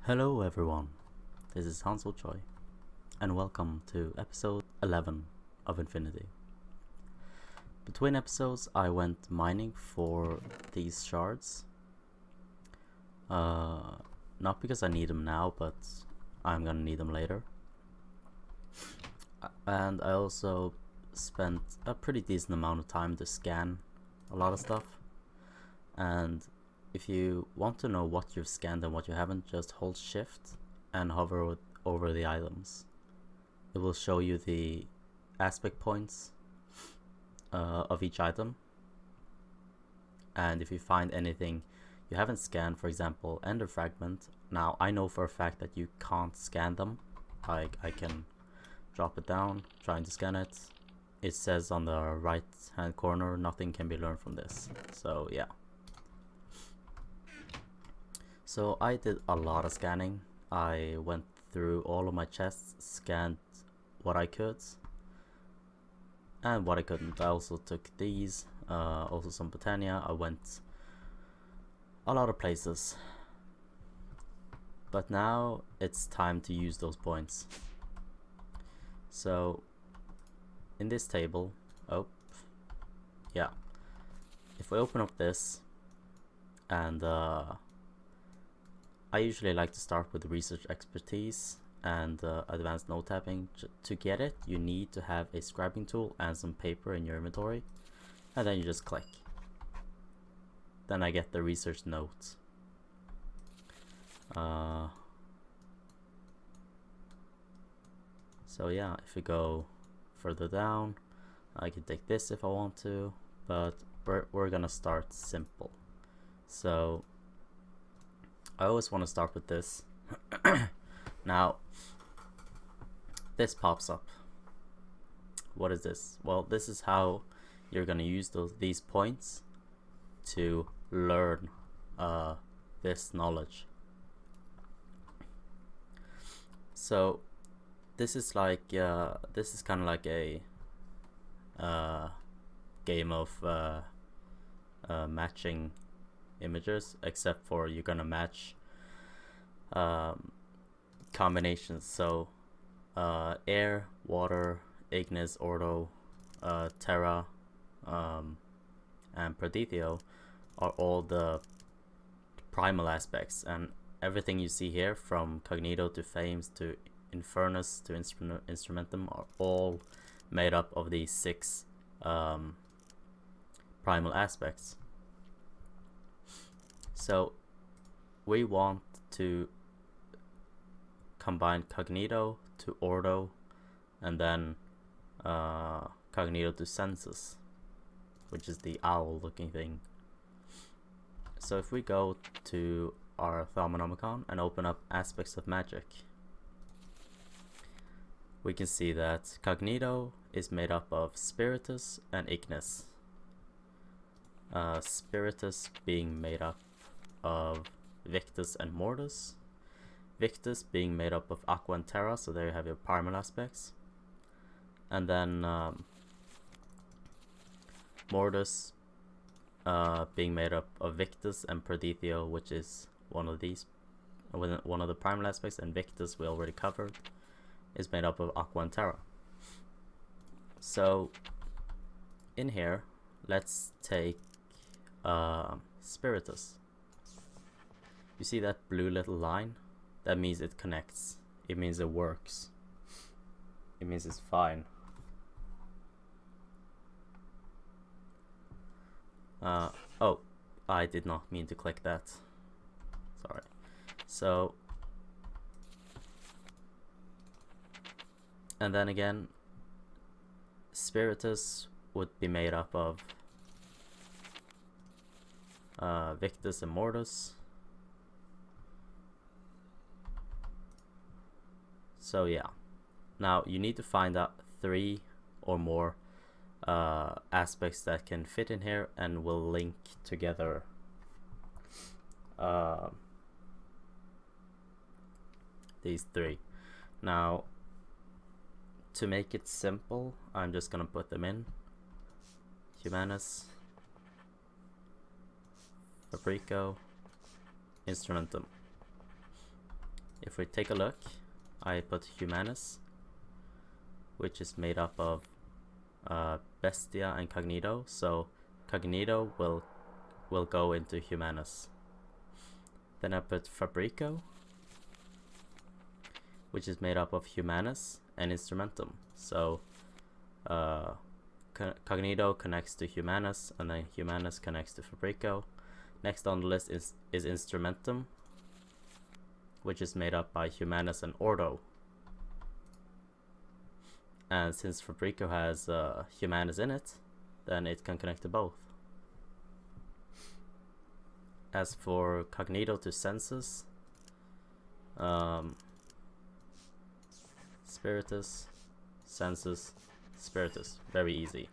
Hello everyone, this is Hansel Choi, and welcome to episode 11 of Infinity. Between episodes I went mining for these shards. Not because I need them now, but I'm gonna need them later. And I also spent a pretty decent amount of time to scan a lot of stuff. And if you want to know what you've scanned and what you haven't, just hold shift and hover over the items. It will show you the aspect points of each item. And if you find anything you haven't scanned, for example ender fragment, now I know for a fact that you can't scan them. I can drop it down, trying to scan it. It says on the right hand corner, nothing can be learned from this. So yeah. So I did a lot of scanning. I went through all of my chests, scanned what I could and what I couldn't. I also took these, also some Botania. I went a lot of places. But now it's time to use those points. So in this table, if we open up this, and I usually like to start with research expertise and advanced note tapping. To get it, you need to have a scribing tool and some paper in your inventory, and then you just click. Then I get the research notes. So yeah, if we go further down, I can take this if I want to, but we're gonna start simple. So I always want to start with this. Now this pops up. What is this? Well, this is how you're gonna use these points to learn this knowledge. So this is like this is kind of like a game of matching images, except for you're gonna match combinations. So air, water, ignis, ordo, terra, and pradithio are all the primal aspects, and everything you see here, from cognito to fames to infernus to instrumentum, are all made up of these 6 primal aspects. So we want to combine cognito to ordo, and then cognito to sensus, which is the owl looking thing. So if we go to our Thaumcraft and open up aspects of magic, we can see that cognito is made up of spiritus and ignis. Spiritus being made up of victus and mortis, victus being made up of aqua and terra, so there you have your primal aspects, and then mortis being made up of victus and pradithio, which is one of the primal aspects, and victus we already covered is made up of aqua and terra. So in here, let's take spiritus. You see that blue little line? That means it connects. It means it works. It means it's fine. Oh, I did not mean to click that. Sorry. So, and then again, spiritus would be made up of victus and mortis. So yeah, now you need to find out 3 or more aspects that can fit in here and will link together these 3. Now to make it simple, I'm just gonna put them in humanus, fabrico, instrumentum. if we take a look, I put Humanus, which is made up of Bestia and Cognito, so Cognito will go into Humanus. Then I put Fabrico, which is made up of Humanus and Instrumentum, so Cognito connects to Humanus, and then Humanus connects to Fabrico. Next on the list is Instrumentum, which is made up by Humanus and Ordo. And since Fabrico has Humanus in it, then it can connect to both. As for Cognito to Sensus, Spiritus, Sensus, Spiritus, very easy.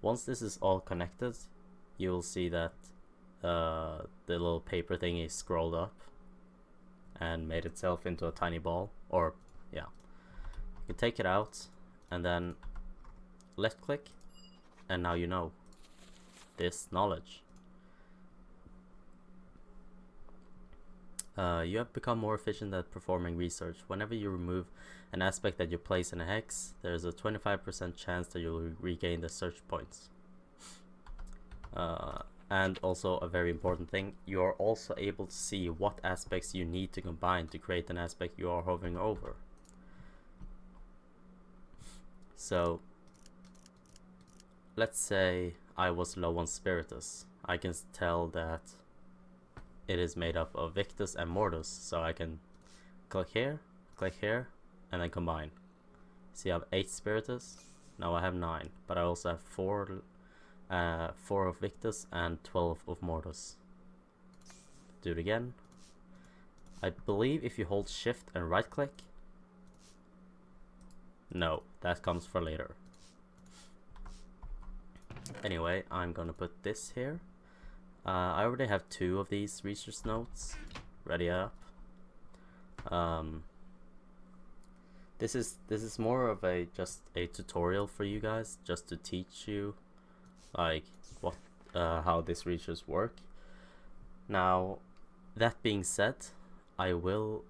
Once this is all connected, you will see that the little paper thingy scrolled up and made itself into a tiny ball, or yeah. You can take it out and then left click, and now you know this knowledge. You have become more efficient at performing research. Whenever you remove an aspect that you place in a hex, there's a 25% chance that you'll regain the search points. And also a very important thing, you are also able to see what aspects you need to combine to create an aspect you are hovering over. So let's say I was low on Spiritus. I can tell that it is made up of Victus and Mortus, so I can click here, and then combine. See, I have 8 Spiritus, now I have 9, but I also have 4 of Victus and 12 of Mortus. Do it again. I believe if you hold shift and right click, no, that comes for later. Anyway, I'm gonna put this here. I already have 2 of these research notes ready up. This is more of just a tutorial for you guys, just to teach you like how this research work. Now, that being said, I will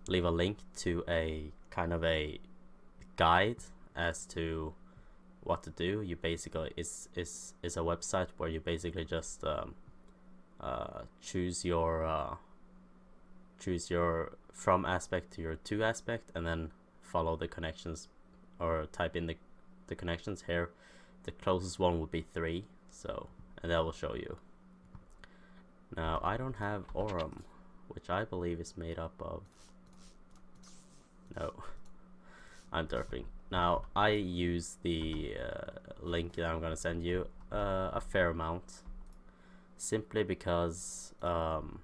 leave a link to a kind of a guide as to what to do. You basically is a website where you basically just choose your from aspect to your to aspect, and then follow the connections, or type in the connections here. The closest one would be 3, so, and that will show you. Now I don't have Aurum, which I believe is made up of, no, I'm derping. Now I use the link that I'm gonna send you a fair amount, simply because I'm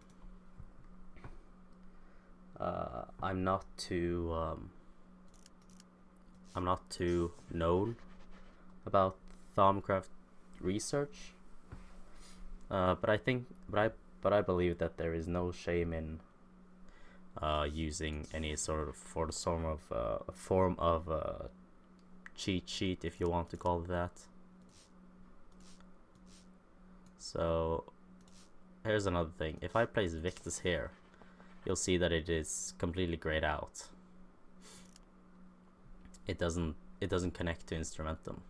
not too known about Thaumcraft research, but I believe that there is no shame in using any sort of form of cheat sheet, if you want to call it that. So here's another thing. If I place Victus here, you'll see that it is completely grayed out. It doesn't connect to Instrumentum.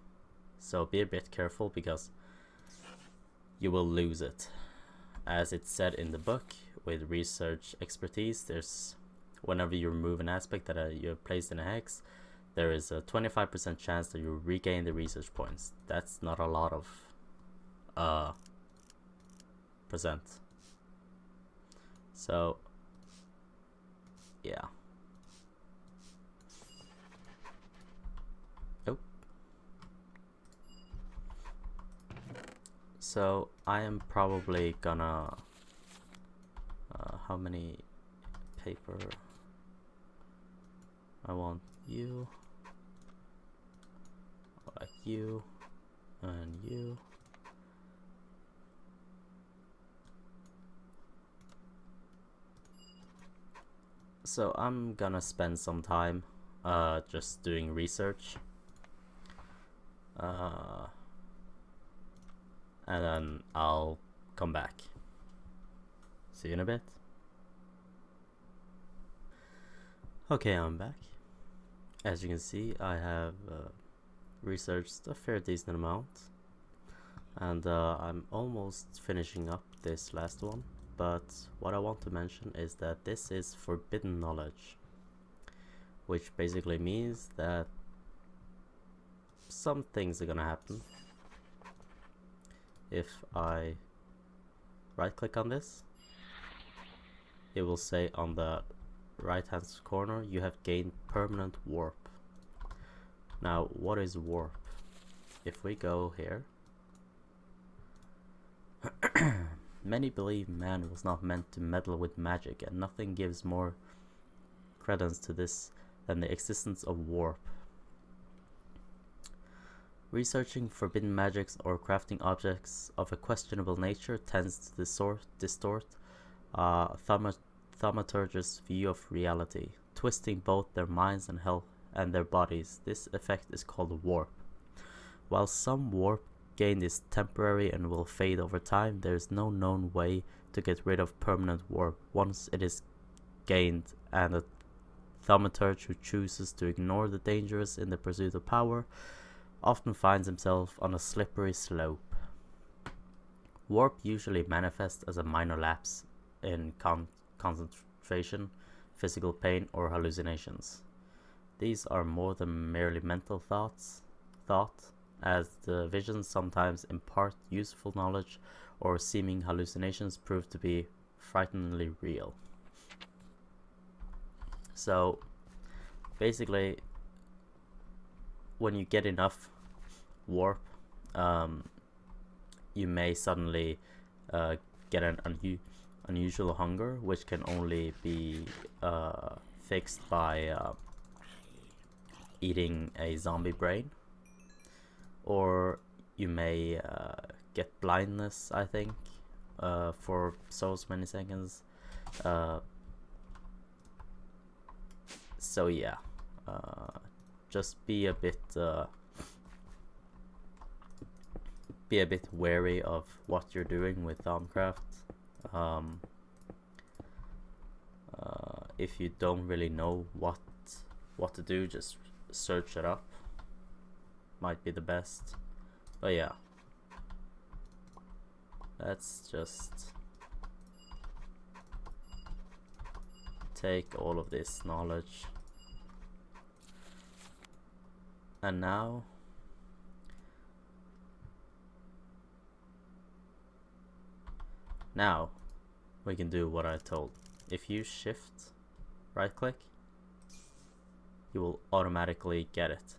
So be a bit careful, because you will lose it. As it's said in the book, with research expertise, there's, whenever you remove an aspect that you have placed in a hex, there is a 25% chance that you regain the research points. That's not a lot of percent. So yeah. Oh. So I am probably gonna how many paper I want? You, like you, and you. So I'm gonna spend some time just doing research, and then I'll come back. See you in a bit. Okay, I'm back. As you can see, I have researched a fair decent amount, and I'm almost finishing up this last one. But what I want to mention is that this is forbidden knowledge, which basically means that some things are gonna happen. If I right click on this, it will say on the right hand corner, you have gained permanent warp. Now, what is warp? If we go here, many believe man was not meant to meddle with magic, and nothing gives more credence to this than the existence of warp. Researching forbidden magics or crafting objects of a questionable nature tends to distort thaumaturges' view of reality, twisting both their minds and health and their bodies. This effect is called warp. While some warp gain is temporary and will fade over time, there is no known way to get rid of permanent warp once it is gained, and a thaumaturge who chooses to ignore the dangers in the pursuit of power often finds himself on a slippery slope. Warp usually manifests as a minor lapse in concentration, physical pain, or hallucinations. These are more than merely mental thought, as the visions sometimes impart useful knowledge, or seeming hallucinations prove to be frighteningly real. So basically, when you get enough warp, you may suddenly get an unusual hunger, which can only be fixed by eating a zombie brain, or you may get blindness, I think, for so many seconds. So yeah, just be a bit wary of what you're doing with Thaumcraft. If you don't really know what to do, just search it up. Might be the best. But yeah, let's just take all of this knowledge, and now we can do what I told. If you shift right click, you will automatically get it.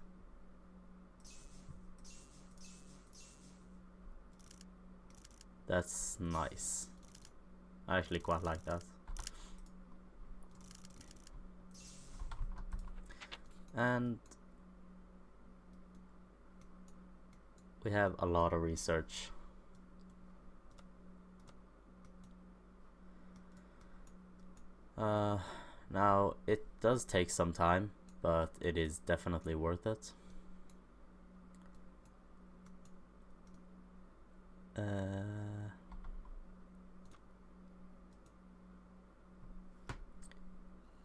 That's nice. I actually quite like that. And we have a lot of research. Now it does take some time, but it is definitely worth it.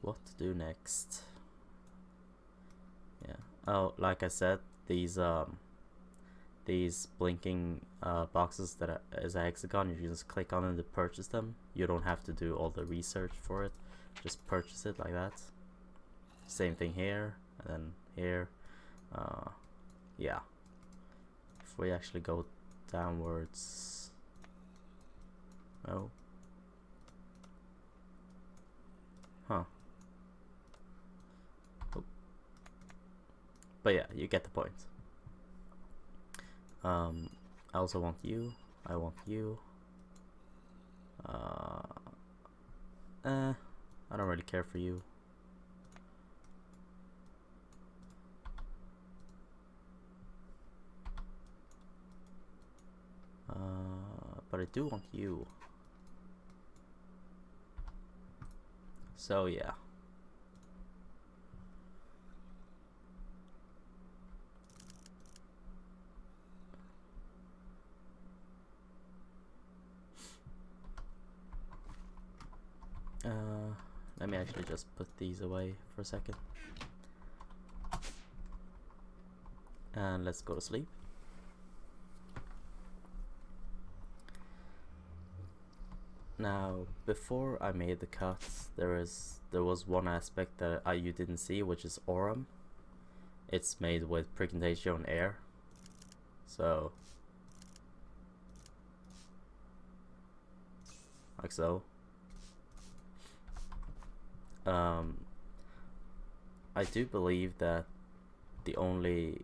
What to do next? Yeah. Oh, like I said, these blinking boxes that is a hexagon, you can just click on them to purchase them. You don't have to do all the research for it. Just purchase it like that. Same thing here, and then here. Yeah. If we actually go downwards, no. Huh. Oh. But yeah, you get the point. I also want you. I want you. I don't really care for you. But I do want you. So yeah. Let me actually just put these away for a second. And let's go to sleep. Now, before I made the cuts, there was one aspect that you didn't see, which is Aurum. It's made with pigmentation air. So, like so. I do believe that the only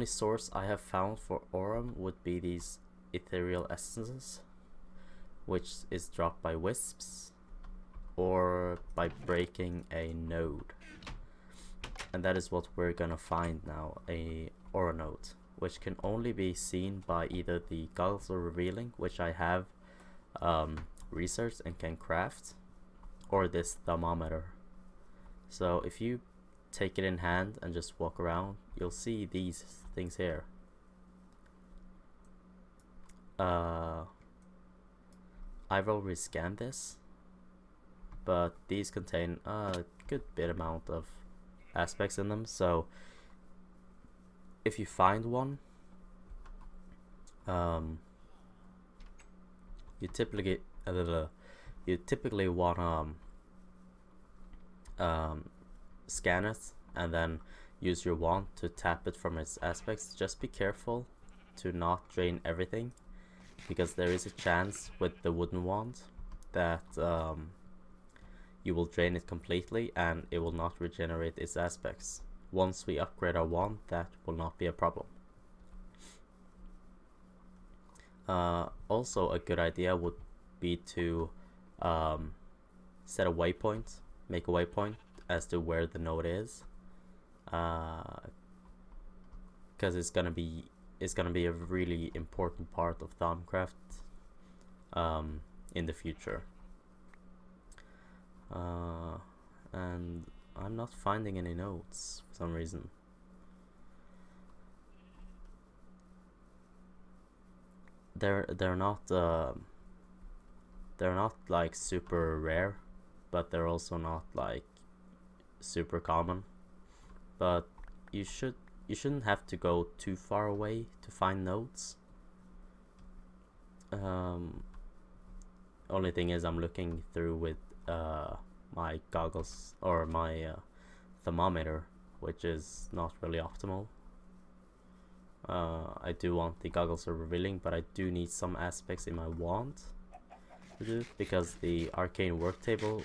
source I have found for Aurum would be these ethereal essences, which is dropped by wisps or by breaking a node. And that is what we're gonna find now, a aura node, which can only be seen by either the goggles of revealing, which I have researched and can craft, or this thermometer. So if you take it in hand and just walk around, you'll see these things here. I've already scanned this, but these contain a good bit amount of aspects in them. So if you find one, you typically want scan it and then use your wand to tap it from its aspects. Just be careful to not drain everything, because there is a chance with the wooden wand that you will drain it completely and it will not regenerate its aspects. Once we upgrade our wand, that will not be a problem. Also, a good idea would be to set a waypoint, make a waypoint as to where the node is, because it's gonna be a really important part of Thaumcraft in the future. And I'm not finding any nodes for some reason. They're not like super rare, but they're also not like super common. But you shouldn't have to go too far away to find nodes. Only thing is, I'm looking through with my goggles or my thermometer, which is not really optimal. I do want the goggles of revealing, but I do need some aspects in my wand to do, because the arcane work table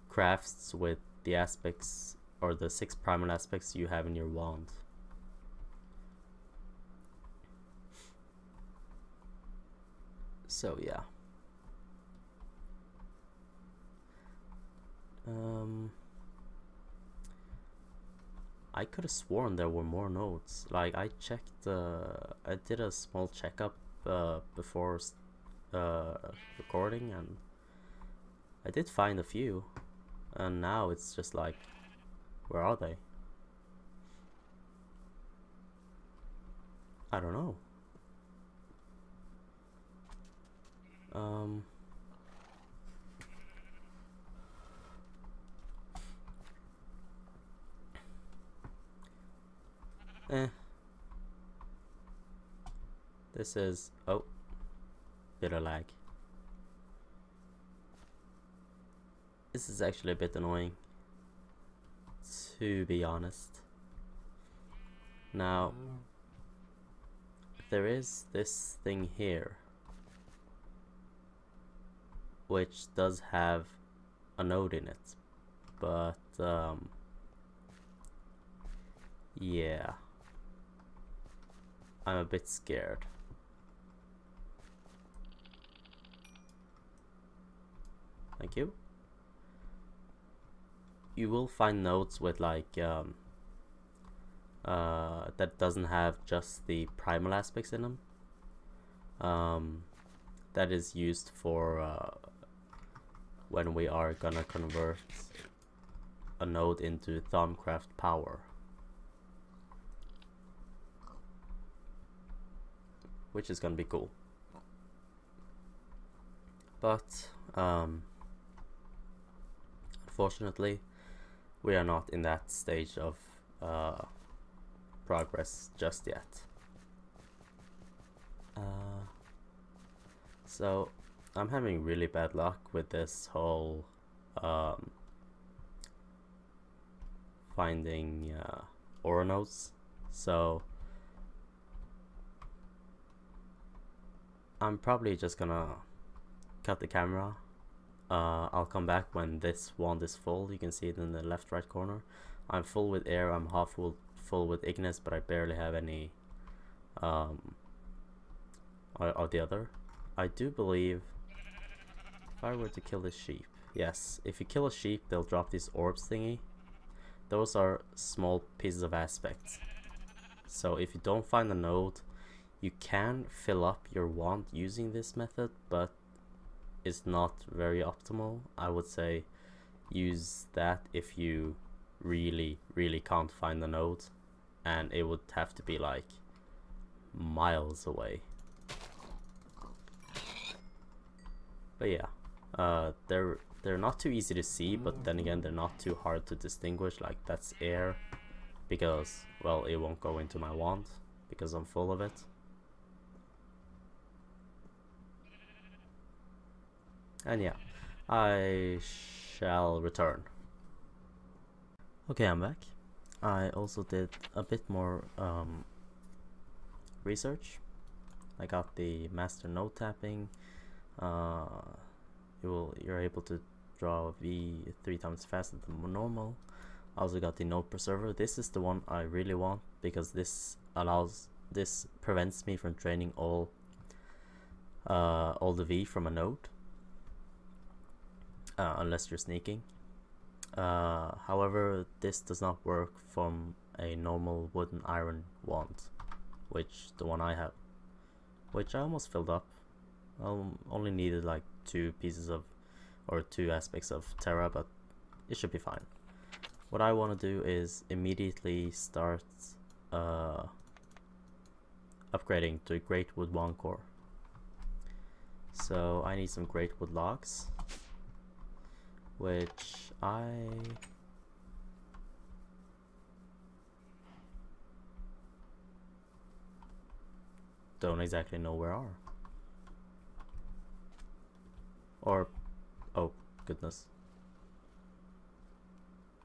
crafts with the aspects or the 6 primal aspects you have in your wand. So yeah. I could have sworn there were more nodes. Like, I checked, I did a small checkup before recording, and I did find a few, and now it's just like, where are they? I don't know. This is, oh, bit of lag. This is actually a bit annoying, to be honest. Now, there is this thing here, which does have a node in it, but yeah, I'm a bit scared. Thank you. You will find nodes with like that doesn't have just the primal aspects in them. That is used for when we are gonna convert a node into Thaumcraft power, which is gonna be cool. But Unfortunately, we are not in that stage of progress just yet. So I'm having really bad luck with this whole finding ore nodes, so I'm probably just gonna cut the camera. I'll come back when this wand is full. You can see it in the left right corner. I'm full with air, I'm half full with Ignis, but I barely have any of the other. I do believe if I were to kill this sheep, yes, if you kill a sheep they'll drop these orbs thingy. Those are small pieces of aspects. So if you don't find a node, you can fill up your wand using this method, but it's not very optimal. I would say use that if you really can't find the node, and it would have to be like miles away. But yeah, they're not too easy to see, but then again they're not too hard to distinguish. Like that's air, because well, it won't go into my wand because I'm full of it. And yeah, I shall return. Okay, I'm back. I also did a bit more research. I got the master node tapping. You're able to draw a V 3 times faster than normal. I also got the node preserver. This is the one I really want because this prevents me from draining all the V from a node, unless you're sneaking. However, this does not work from a normal wooden iron wand, which the one I have, which I almost filled up. I only needed like 2 aspects of Terra, but it should be fine. What I want to do is immediately start upgrading to a great wood wand core. So I need some great wood logs, which I don't exactly know where are. Or, oh goodness,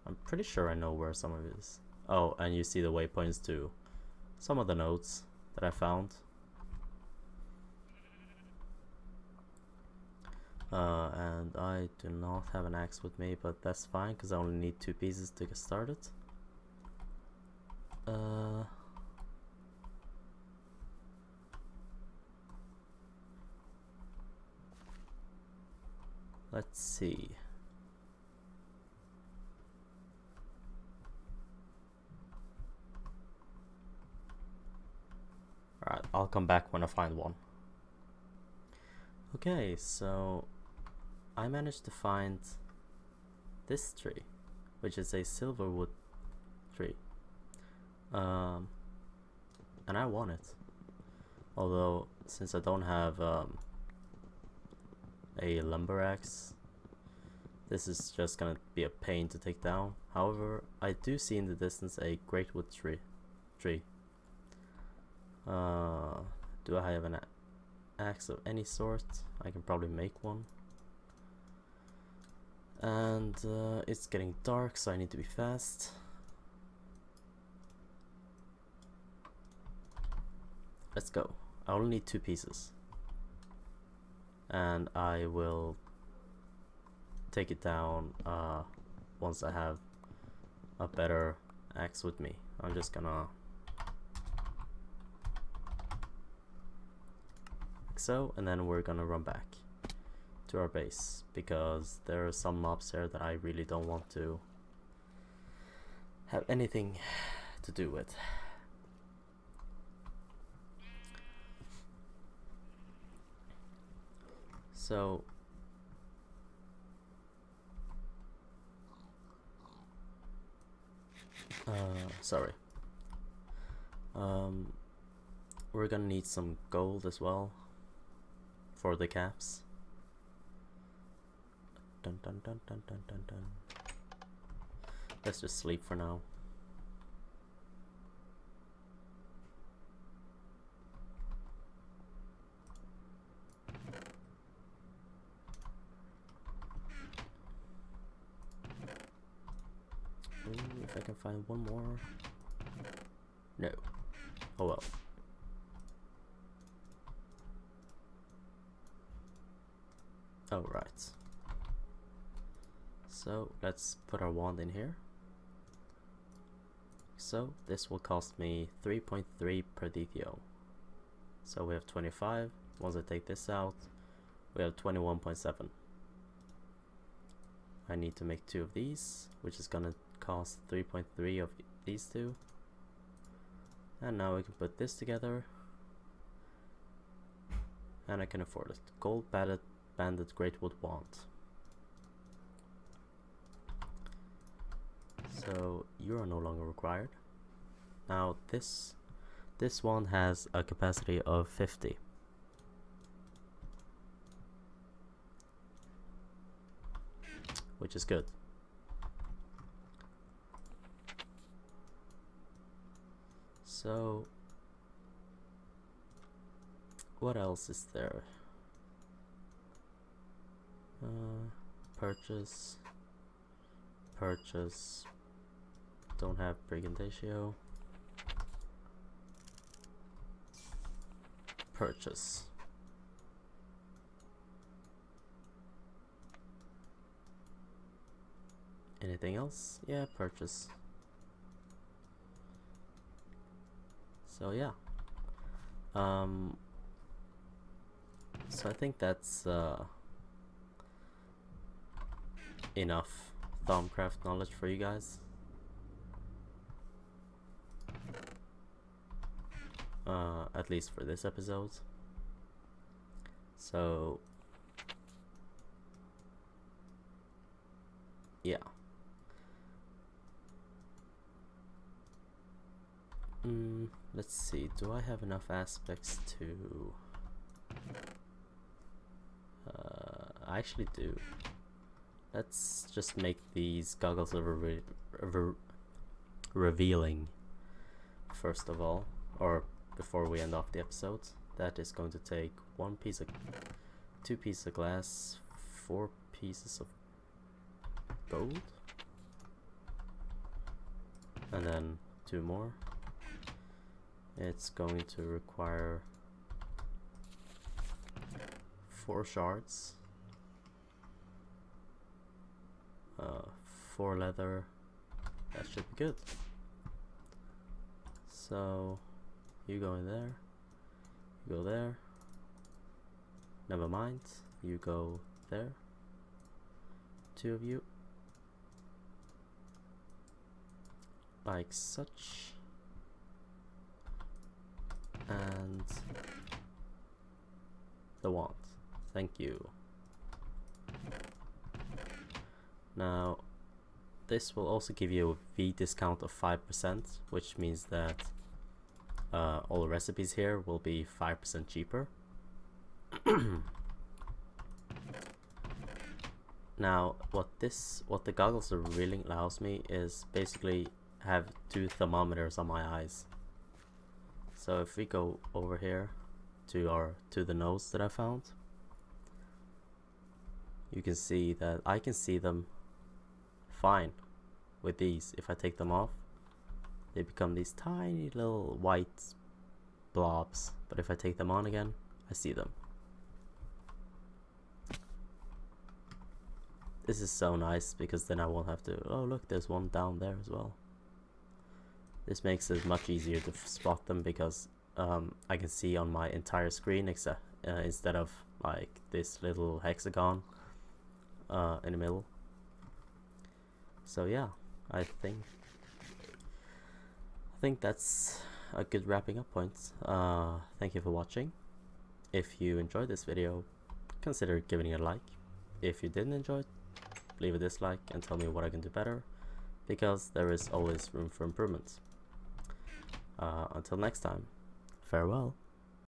I'm pretty sure I know where some of it is. Oh, and you see the waypoints to some of the nodes that I found. And I do not have an axe with me, but that's fine because I only need 2 pieces to get started. Let's see. Alright, I'll come back when I find one. Okay, so I managed to find this tree, which is a silverwood tree. And I want it. Although, since I don't have a lumber axe, this is just gonna be a pain to take down. However, I do see in the distance a great wood tree. Do I have an axe of any sort? I can probably make one. And it's getting dark, so I need to be fast. Let's go. I only need 2 pieces. And I will take it down once I have a better axe with me. I'm just gonna like so, and then we're gonna run back to our base because there are some mobs here that I really don't want to have anything to do with. So sorry. We're gonna need some gold as well for the caps. Dun dun dun dun dun dun dun. let's just sleep for now. Ooh, if I can find one more. No. Oh well. Oh right. So let's put our wand in here. So this will cost me 3.3 per DTO. So we have 25. Once I take this out, we have 21.7. I need to make 2 of these, which is gonna cost 3.3 of these 2. And now we can put this together. And I can afford it. Gold banded Greatwood Wand. So you are no longer required. Now this one has a capacity of 50. Which is good. So what else is there? Purchase. Don't have Brigandatio. Purchase. Anything else? Yeah, purchase. So yeah. So I think that's enough Thaumcraft knowledge for you guys. At least for this episode. So yeah. Let's see, do I have enough aspects to I actually do. Let's just make these goggles revealing first of all, or before we end off the episode. That is going to take 2 pieces of glass, 4 pieces of gold, and then 2 more. It's going to require 4 shards, 4 leather. That should be good. So you go in there, you go there, never mind, you go there, 2 of you, like such, and the wand. Thank you. Now this will also give you a V discount of 5%, which means that all the recipes here will be 5% cheaper. Now what the goggles are really allows me is basically have 2 thermometers on my eyes. So if we go over here to the nose that I found, you can see that I can see them fine with these. If I take them off, they become these tiny little white blobs, but if I take them on again, I see them. This is so nice because then I won't have to, oh look, there's one down there as well. This makes it much easier to spot them because I can see on my entire screen instead of like this little hexagon in the middle. So yeah, I think that's a good wrapping up point. Thank you for watching. If you enjoyed this video, consider giving it a like. If you didn't enjoy it, leave a dislike and tell me what I can do better, because there is always room for improvement. Until next time, farewell.